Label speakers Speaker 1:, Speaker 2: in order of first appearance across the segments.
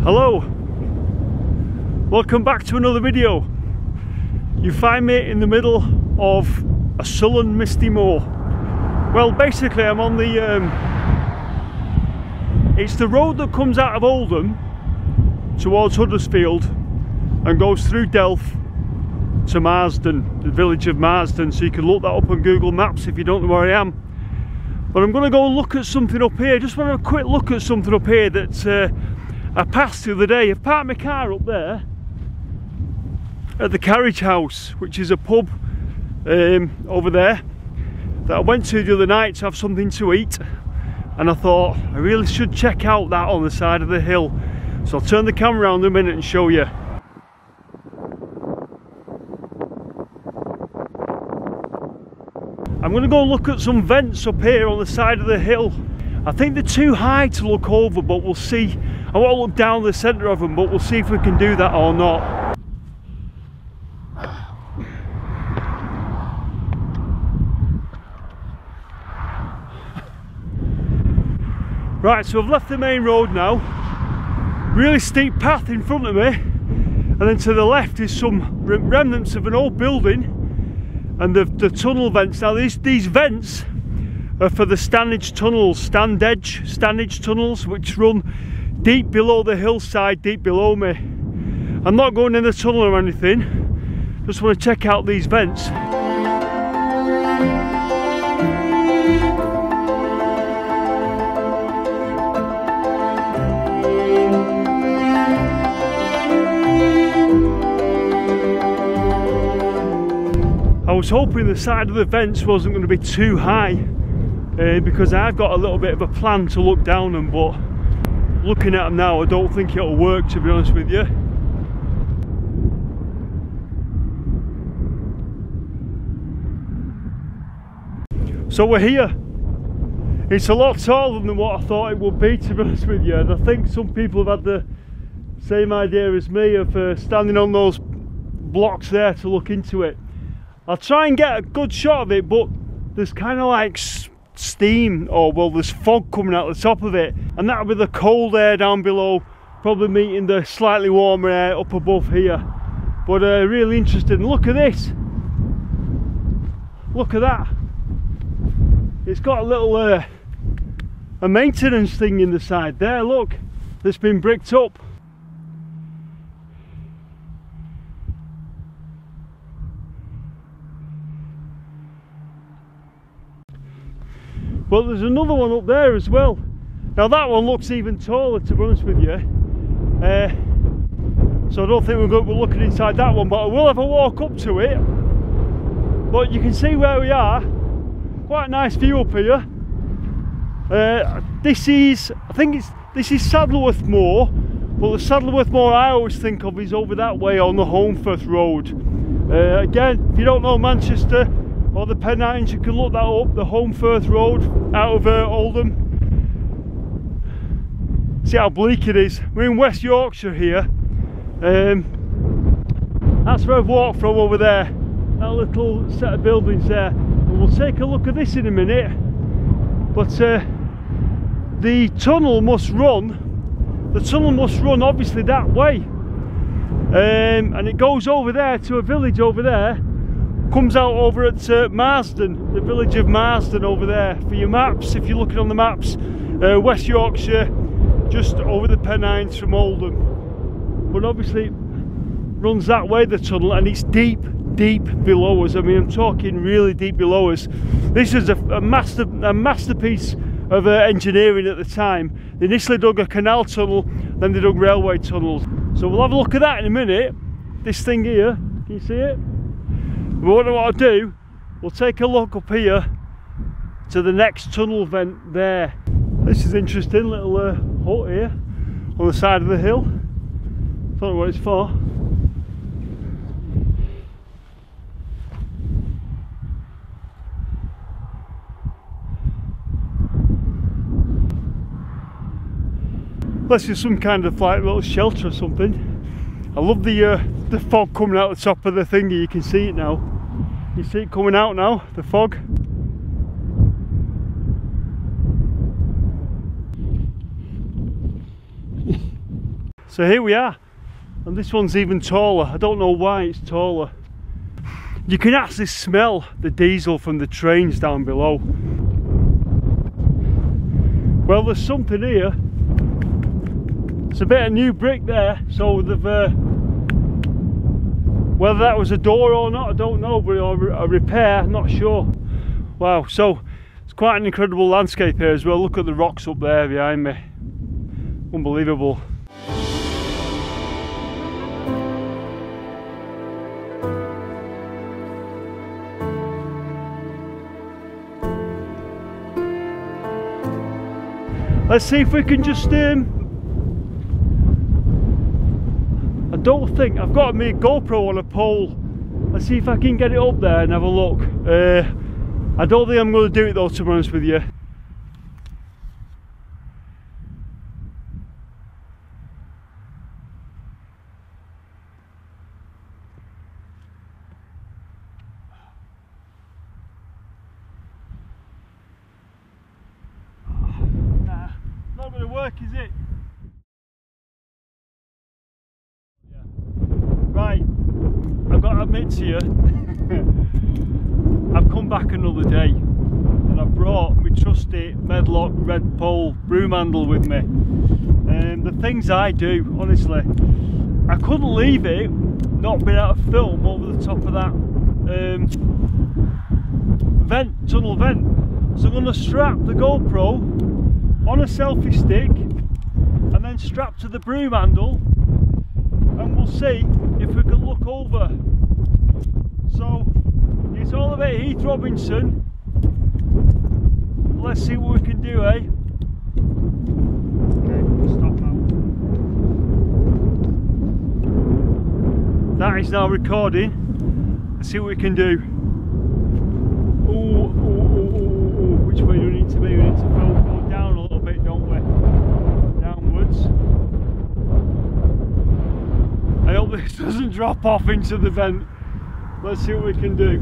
Speaker 1: Hello, welcome back to another video. You find me in the middle of a sullen, misty moor. Well, basically I'm on the it's the road that comes out of Oldham towards Huddersfield and goes through Delft to Marsden, the village of Marsden, so you can look that up on Google Maps if you don't know where I am. But I'm going to go look at something up here. Just want to have a quick look at something up here that I passed the other day. I've parked my car up there at the Carriage House, which is a pub over there that I went to the other night to have something to eat, and I thought I really should check out that on the side of the hill. So I'll turn the camera around in a minute and show you. I'm going to go look at some vents up here on the side of the hill. I think they're too high to look over, but we'll see. I want to look down the centre of them, but we'll see if we can do that or not. Right, so I've left the main road now. Really steep path in front of me, and then to the left is some remnants of an old building and the tunnel vents. Now these vents are for the Standedge tunnels, Standedge tunnels, which run deep below the hillside, deep below me. I'm not going in the tunnel or anything, just want to check out these vents. I was hoping the side of the vents wasn't going to be too high because I've got a little bit of a plan to look down them, but looking at them now I don't think it'll work, to be honest with you. So we're here. It's a lot taller than what I thought it would be, to be honest with you, and I think some people have had the same idea as me of standing on those blocks there to look into it. I'll try and get a good shot of it, but there's kind of like steam, or well, there's fog coming out the top of it, and that'll be the cold air down below, probably meeting the slightly warmer air up above here. But really interesting. Look at this. Look at that. It's got a little a maintenance thing in the side there, look, that's been bricked up. But there's another one up there as well. Now that one looks even taller, to be honest with you. So I don't think we're looking inside that one, but I will have a walk up to it. But you can see where we are. Quite a nice view up here. This is Saddleworth Moor, but the Saddleworth Moor I always think of is over that way on the Holmfirth Road. Again, if you don't know Manchester or the Pennines, you can look that up, the Holmfirth Road out of Oldham. See how bleak it is. We're in West Yorkshire here. That's where I've walked from over there, that little set of buildings there. And we'll take a look at this in a minute. But the tunnel must run obviously that way. And it goes over there to a village over there. Comes out over at Marsden, the village of Marsden over there. For your maps, if you're looking on the maps, West Yorkshire, just over the Pennines from Oldham. But obviously it runs that way, the tunnel, and it's deep below us. I mean, I'm talking really deep below us. This is a masterpiece of engineering at the time. They initially dug a canal tunnel, then they dug railway tunnels. So we'll have a look at that in a minute. This thing here, can you see it? What I'll do, we'll take a look up here to the next tunnel vent there. This is interesting, little hut here on the side of the hill. Don't know what it's for. This is some kind of like little shelter or something. I love the fog coming out the top of the thingy. You can see it now. You see it coming out now, the fog. So here we are, and this one's even taller. I don't know why it's taller. You can actually smell the diesel from the trains down below. Well, there's something here. It's a bit of new brick there, so they've whether that was a door or not, I don't know, but or a repair, not sure. Wow, so it's quite an incredible landscape here as well. Look at the rocks up there behind me. Unbelievable. Let's see if we can just I don't think I've got my GoPro on a pole. Let's see if I can get it up there and have a look. I don't think I'm going to do it though, to be honest with you. Nah, not going to work, is it? Right, I've got to admit to you, I've come back another day and I've brought my trusty Medlock red pole broom handle with me. The things I do, honestly, I couldn't leave it not being able to film over the top of that tunnel vent. So I'm going to strap the GoPro on a selfie stick and then strap to the broom handle, and we'll see if we can look over. So it's all about Heath Robinson. Let's see what we can do, eh? Okay, we'll stop now. That is now recording. Let's see what we can do. Ooh, which way do we need to be? We need to go down a little bit, don't we? Downwards. I hope this doesn't drop off into the vent. Let's see what we can do.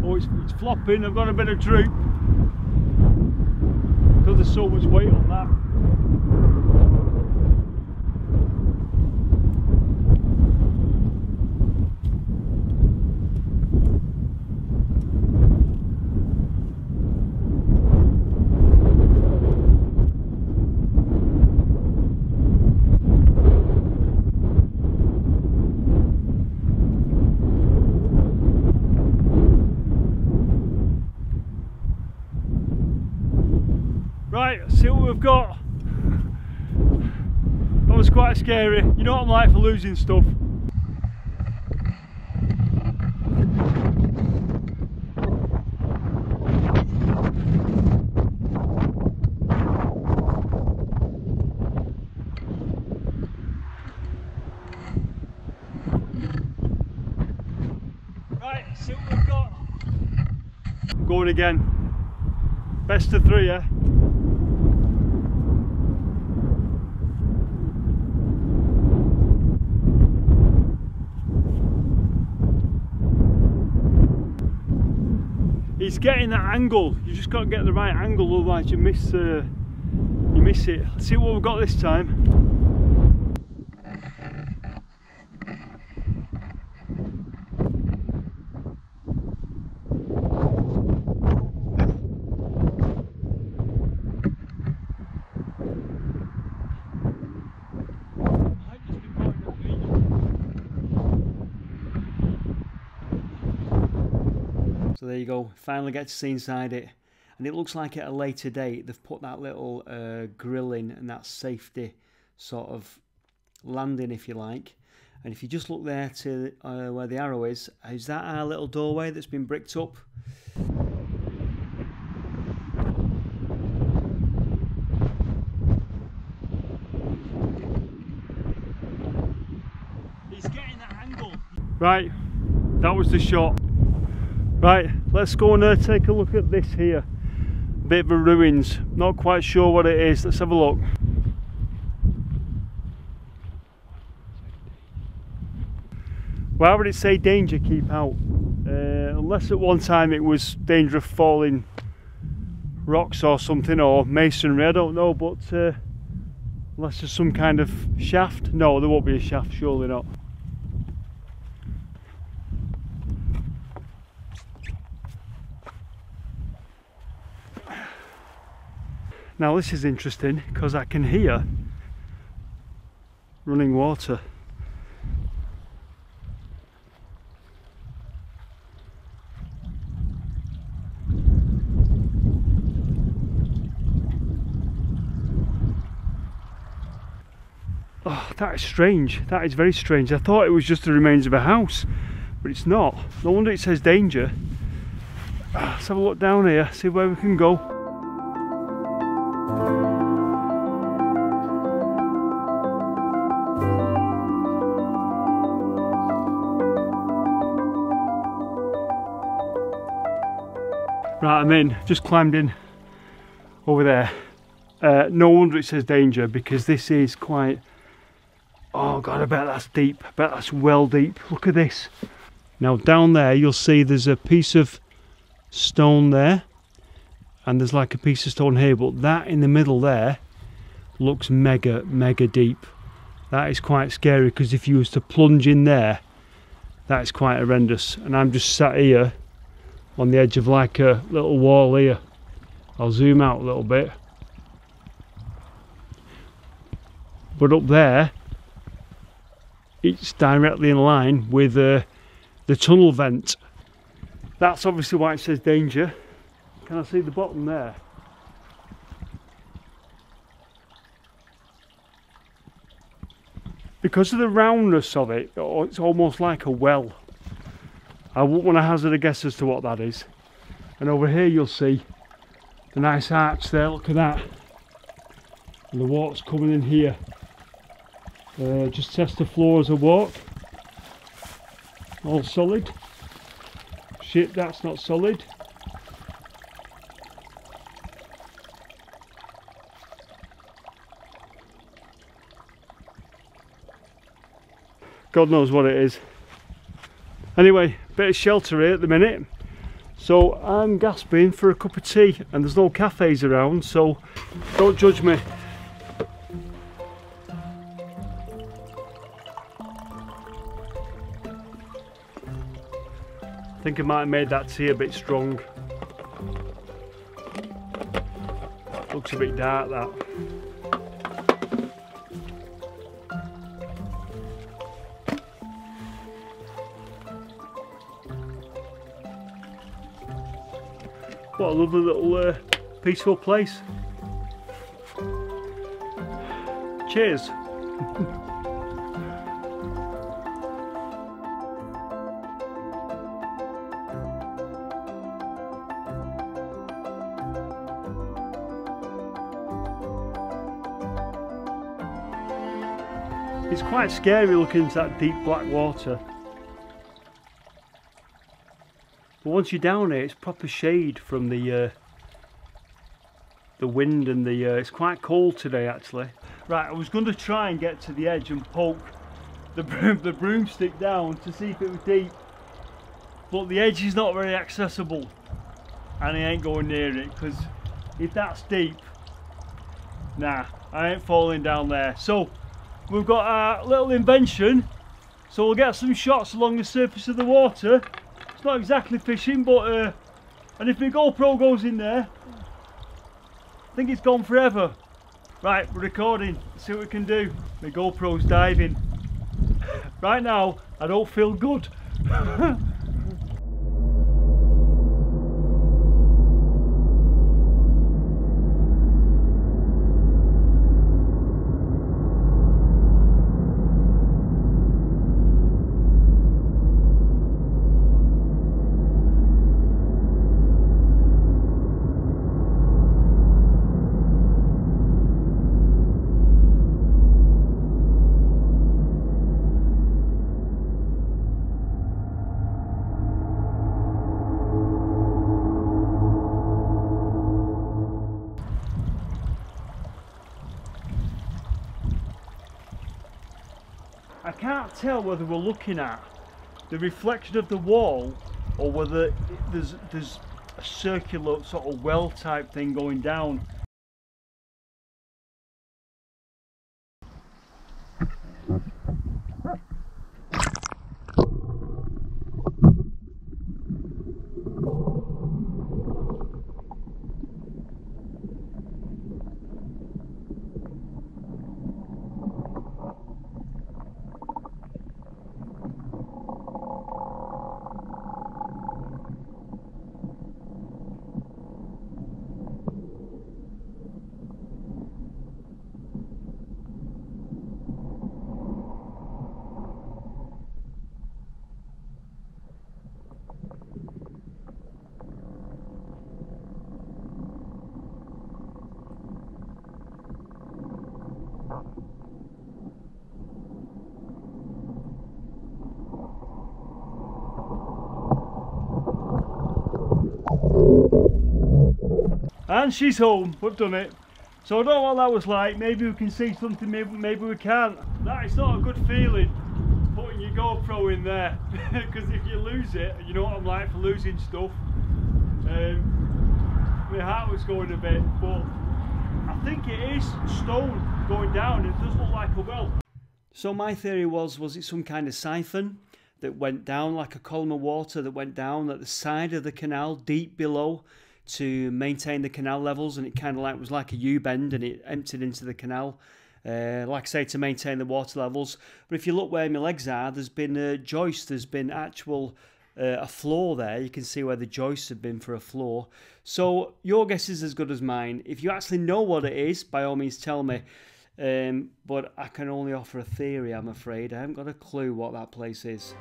Speaker 1: Oh, it's flopping. I've got a bit of droop because there's so much weight on that. Right, let's see what we've got. That was quite scary. You know what I'm like for losing stuff. Right, let's see what we've got. I'm going again. Best of three, yeah? It's getting that angle. You just got to get the right angle, otherwise you miss it. Let's see what we've got this time. So there you go, finally get to see inside it, and it looks like at a later date they've put that little grill in and that safety sort of landing, if you like. And if you just look there to where the arrow is that our little doorway that's been bricked up? He's getting that angle. Right, that was the shot. Right, let's go and take a look at this here. Bit of a ruins, not quite sure what it is. Let's have a look. Why would it say danger, keep out? Unless at one time it was danger of falling rocks or something, or masonry, I don't know, but Unless there's some kind of shaft. No, there won't be a shaft, surely not. Now this is interesting because I can hear running water. Oh, that is strange. That is very strange. I thought it was just the remains of a house, but it's not. No wonder it says danger. Let's have a look down here, see where we can go. Right, I'm in. Just climbed in over there. No wonder it says danger, because this is quite... Oh God, I bet that's deep. I bet that's well deep. Look at this. Now down there you'll see there's a piece of stone there, and there's like a piece of stone here, but that in the middle there looks mega deep. That is quite scary, because if you was to plunge in there, that is quite horrendous. And I'm just sat here on the edge of like a little wall here. I'll zoom out a little bit. But up there, it's directly in line with the tunnel vent. That's obviously why it says danger. Can I see the bottom there? Because of the roundness of it, it's almost like a well. I wouldn't want to hazard a guess as to what that is. And over here you'll see the nice arch there, look at that. And the water's coming in here. Just test the floor as I walk. All solid. Shit, that's not solid. God knows what it is. Anyway, bit of shelter here at the minute. So I'm gasping for a cup of tea, and there's no cafes around, so don't judge me. I think I might have made that tea a bit strong. Looks a bit dark, that. What a lovely little peaceful place. Cheers. It's quite scary looking into that deep black water. But once you're down here, it's proper shade from the wind and it's quite cold today actually. Right, I was going to try and get to the edge and poke the broomstick down to see if it was deep, but the edge is not very accessible, and I ain't going near it, because if that's deep, nah, I ain't falling down there. So we've got our little invention, so we'll get some shots along the surface of the water. It's not exactly fishing, but and if my GoPro goes in there, I think it's gone forever. Right, we're recording. Let's see what we can do. My GoPro's diving. Right now, I don't feel good. I can't tell whether we're looking at the reflection of the wall or whether there's a circular sort of well type thing going down. And she's home. We've done it. So I don't know what that was like. Maybe we can see something, maybe we can't. That is not a good feeling, putting your GoPro in there. Because if you lose it, you know what I'm like for losing stuff. My heart was going a bit, but I think it is stone going down. It does look like a well. So my theory was it some kind of siphon that went down, like a column of water that went down at the side of the canal, deep below, to maintain the canal levels, and it kind of like was like a U-bend, and it emptied into the canal, like I say, to maintain the water levels. But if you look where my legs are, there's been a joist, there's been actual a floor there. You can see where the joists have been for a floor. So your guess is as good as mine. If you actually know what it is, by all means tell me. But I can only offer a theory, I'm afraid. I haven't got a clue what that place is.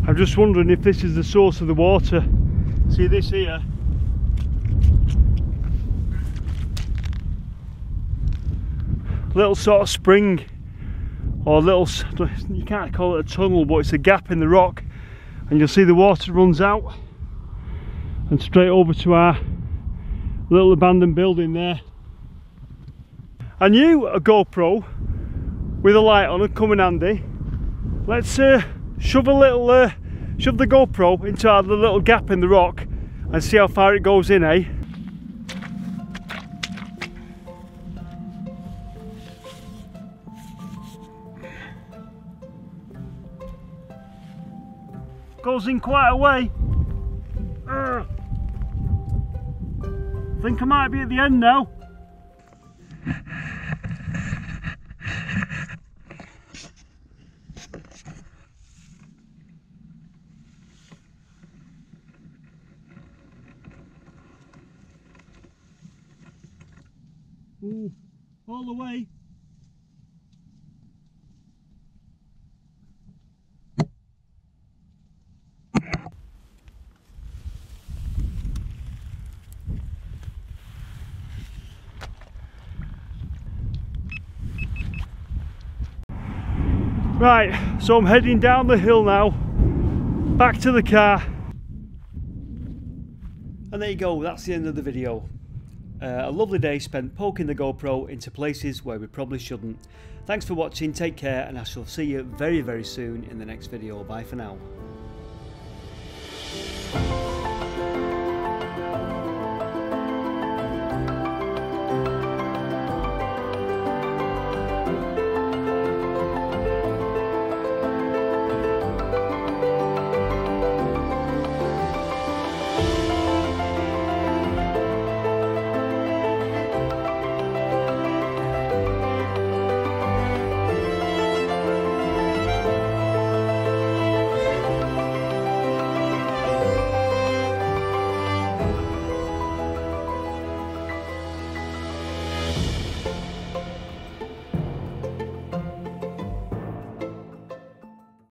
Speaker 1: I'm just wondering if this is the source of the water. See this here? Little sort of spring, or little, you can't call it a tunnel, but it's a gap in the rock, and you'll see the water runs out and straight over to our little abandoned building there. I knew a GoPro with a light on would come in handy. Let's shove the GoPro into the little gap in the rock and see how far it goes in, eh? Goes in quite a way. Think I might be at the end now. Ooh, all the way. Right, so I'm heading down the hill now, back to the car. And there you go, that's the end of the video. A lovely day spent poking the GoPro into places where we probably shouldn't. Thanks for watching, take care, and I shall see you very, very soon in the next video. Bye for now.